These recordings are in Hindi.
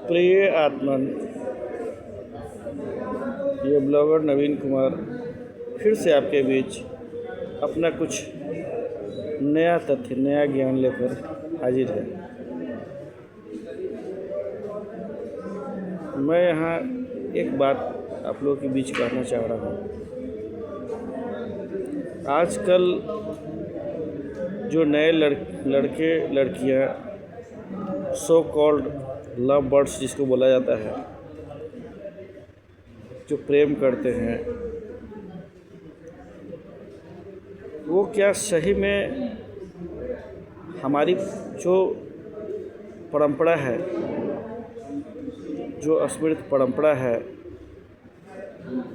प्रिय आत्मन, ये ब्लॉगर नवीन कुमार फिर से आपके बीच अपना कुछ नया तथ्य, नया ज्ञान लेकर हाजिर है। मैं यहाँ एक बात आप लोगों के बीच कहना चाह रहा हूँ। आजकल जो नए लड़के लड़कियाँ सो कॉल्ड लव बर्ड्स जिसको बोला जाता है, जो प्रेम करते हैं, वो क्या सही में हमारी जो परंपरा है, जो अस्मृत परंपरा है,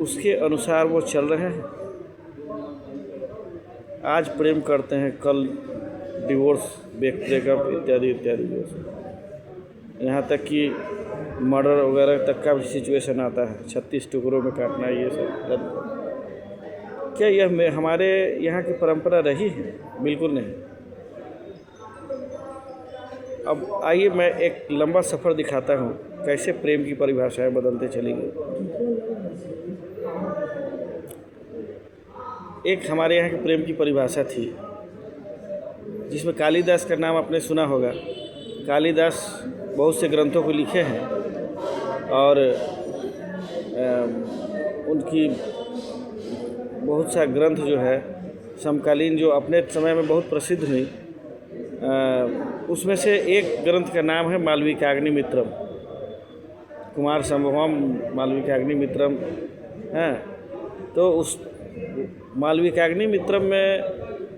उसके अनुसार वो चल रहे हैं? आज प्रेम करते हैं, कल डिवोर्स, ब्रेकअप इत्यादि इत्यादि, यहाँ तक कि मर्डर वगैरह तक का भी सिचुएशन आता है, 36 टुकड़ों में काटना, ये सब। क्या यह हमारे यहाँ की परंपरा रही है? बिल्कुल नहीं। अब आइए मैं एक लंबा सफ़र दिखाता हूँ कैसे प्रेम की परिभाषाएं बदलते चली गई। एक हमारे यहाँ की प्रेम की परिभाषा थी जिसमें कालिदास का नाम आपने सुना होगा। कालिदास बहुत से ग्रंथों को लिखे हैं और उनकी बहुत सा ग्रंथ जो है समकालीन, जो अपने समय में बहुत प्रसिद्ध हुई, उसमें से एक ग्रंथ का नाम है मालविकाग्निमित्रम। कुमार संभवम मालविकाग्निमित्रम है। तो उस मालविकाग्निमित्रम में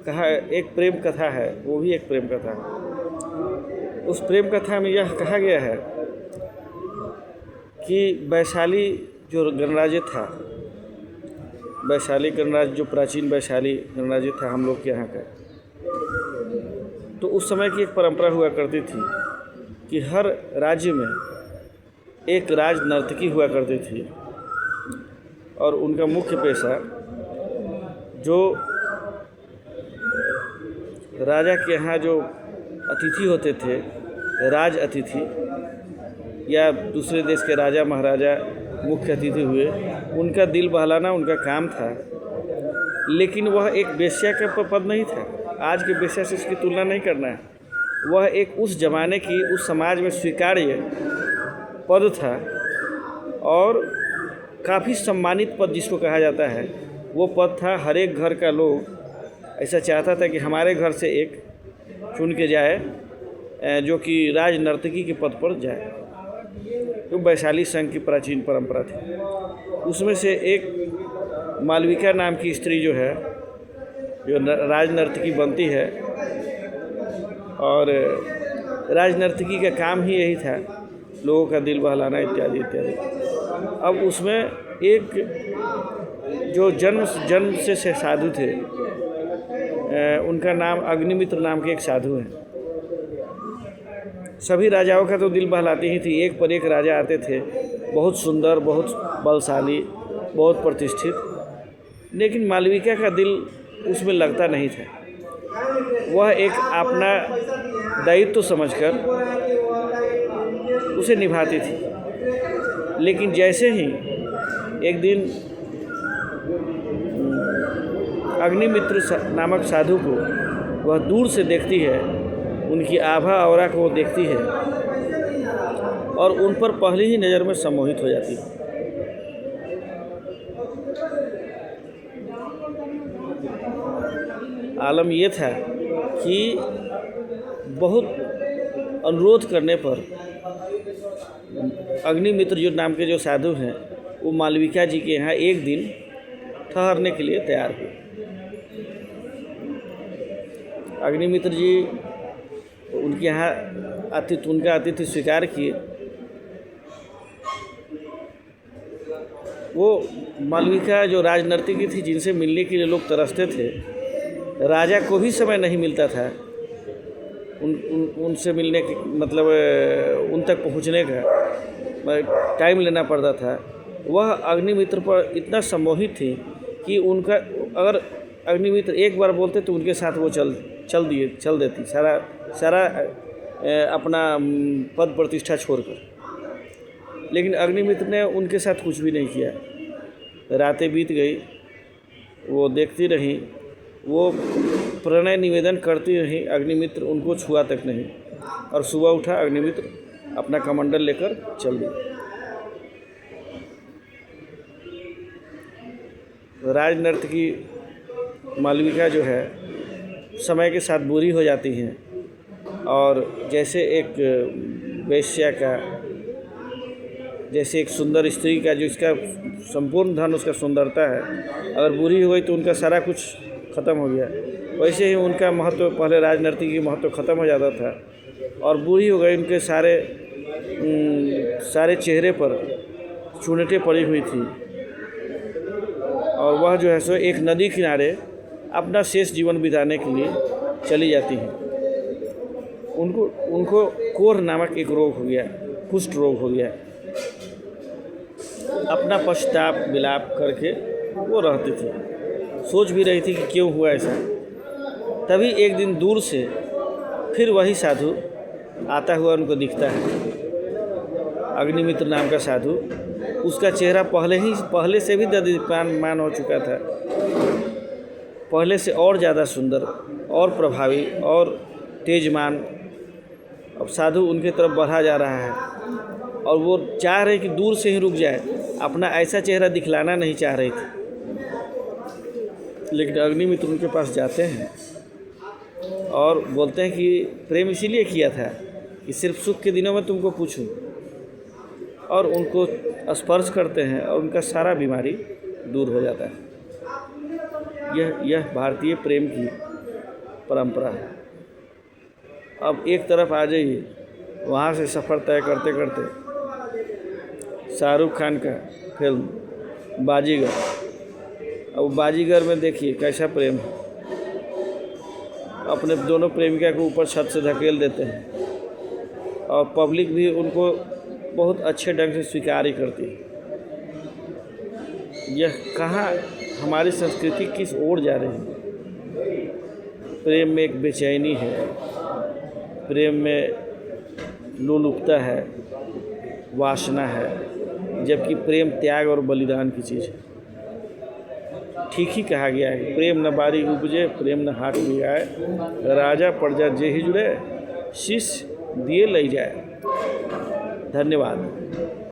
कहा एक प्रेम कथा है, वो भी एक प्रेम कथा है। उस प्रेम कथा में यह कहा गया है कि वैशाली जो गणराज्य था, वैशाली गणराज्य जो प्राचीन वैशाली गणराज्य था हम लोग के यहाँ का, तो उस समय की एक परंपरा हुआ करती थी कि हर राज्य में एक राज नर्तकी हुआ करती थी और उनका मुख्य पेशा, जो राजा के यहाँ जो अतिथि होते थे, राज अतिथि या दूसरे देश के राजा महाराजा मुख्य अतिथि हुए, उनका दिल बहलाना उनका काम था। लेकिन वह एक वेश्या का पद नहीं था। आज के वेश्या से इसकी तुलना नहीं करना है। वह एक उस ज़माने की, उस समाज में स्वीकार्य पद था और काफ़ी सम्मानित पद जिसको कहा जाता है, वो पद था। हर एक घर का लोग ऐसा चाहता था कि हमारे घर से एक चुन के जाए जो कि राज नर्तकी के पद पर जाए। तो वैशाली संघ की प्राचीन परंपरा थी। उसमें से एक मालविका नाम की स्त्री जो है, जो राज नर्तकी बनती है, और राज नर्तकी का काम ही यही था, लोगों का दिल बहलाना इत्यादि इत्यादि। अब उसमें एक जो जन्म से साधु थे, उनका नाम अग्निमित्र नाम के एक साधु हैं। सभी राजाओं का तो दिल बहलाती ही थी। एक पर एक राजा आते थे, बहुत सुंदर, बहुत बलशाली, बहुत प्रतिष्ठित, लेकिन मालविका का दिल उसमें लगता नहीं था। वह एक अपना दायित्व समझकर उसे निभाती थी। लेकिन जैसे ही एक दिन अग्निमित्र नामक साधु को वह दूर से देखती है, उनकी आभा औरा को वो देखती है और उन पर पहली ही नज़र में सम्मोहित हो जाती है। आलम ये था कि बहुत अनुरोध करने पर अग्निमित्र जो नाम के जो साधु हैं, वो मालविका जी के यहाँ एक दिन ठहरने के लिए तैयार हुए। अग्निमित्र जी उनके यहाँ उनका आतिथ्य स्वीकार किए। वो मालविका जो राजनर्तकी थी, जिनसे मिलने के लिए लोग तरसते थे, राजा को भी समय नहीं मिलता था उनसे मिलने के, मतलब उन तक पहुँचने का टाइम लेना पड़ता था। वह अग्निमित्र पर इतना सम्मोहित थी कि उनका, अगर अग्निमित्र एक बार बोलते तो उनके साथ वो चल देती, सारा अपना पद प्रतिष्ठा छोड़कर। लेकिन अग्निमित्र ने उनके साथ कुछ भी नहीं किया। रातें बीत गई, वो देखती रही, वो प्रणय निवेदन करती रही, अग्निमित्र उनको छुआ तक नहीं। और सुबह उठा अग्निमित्र, अपना कमंडल लेकर चल दिया। राजनर्तकी मालविका जो है समय के साथ बुरी हो जाती हैं, और जैसे एक वेश्या का, जैसे एक सुंदर स्त्री का जो इसका संपूर्ण धन उसका सुंदरता है, अगर बुरी हो गई तो उनका सारा कुछ ख़त्म हो गया, वैसे ही उनका महत्व, पहले राजनर्तकी की महत्व ख़त्म हो जाता था और बुरी हो गई। उनके सारे चेहरे पर चूनटें पड़ी हुई थी, और वह जो है सो एक नदी किनारे अपना शेष जीवन बिताने के लिए चली जाती हैं। उनको कोढ़ नामक एक रोग हो गया, कुष्ठ रोग हो गया। अपना पश्चाताप विलाप करके वो रहती थी, सोच भी रही थी कि क्यों हुआ ऐसा। तभी एक दिन दूर से फिर वही साधु आता हुआ उनको दिखता है, अग्निमित्र नाम का साधु। उसका चेहरा पहले से भी दीप्यमान हो चुका था, पहले से और ज़्यादा सुंदर और प्रभावी और तेजमान। अब साधु उनके तरफ बढ़ा जा रहा है और वो चाह रहे कि दूर से ही रुक जाए, अपना ऐसा चेहरा दिखलाना नहीं चाह रही थी। लेकिन अग्निमित्र उनके पास जाते हैं और बोलते हैं कि प्रेम इसीलिए किया था कि सिर्फ सुख के दिनों में तुमको पूछूं, और उनको स्पर्श करते हैं और उनका सारा बीमारी दूर हो जाता है। यह भारतीय प्रेम की परंपरा है। अब एक तरफ आ जाइए, वहाँ से सफ़र तय करते करते शाहरुख खान का फिल्म बाजीगर। अब बाजीगर में देखिए कैसा प्रेम है, अपने दोनों प्रेमिका को ऊपर छत से धकेल देते हैं और पब्लिक भी उनको बहुत अच्छे ढंग से स्वीकार ही करती है। यह कहाँ हमारी संस्कृति किस ओर जा रही है? प्रेम में एक बेचैनी है, प्रेम में लोलुपता है, वासना है, जबकि प्रेम त्याग और बलिदान की चीज़ है। ठीक ही कहा गया है, प्रेम न बारी उपजे, प्रेम न हाथ भी आए, राजा प्रजा जे ही जुड़े, शिष्य दिए ले जाए। धन्यवाद।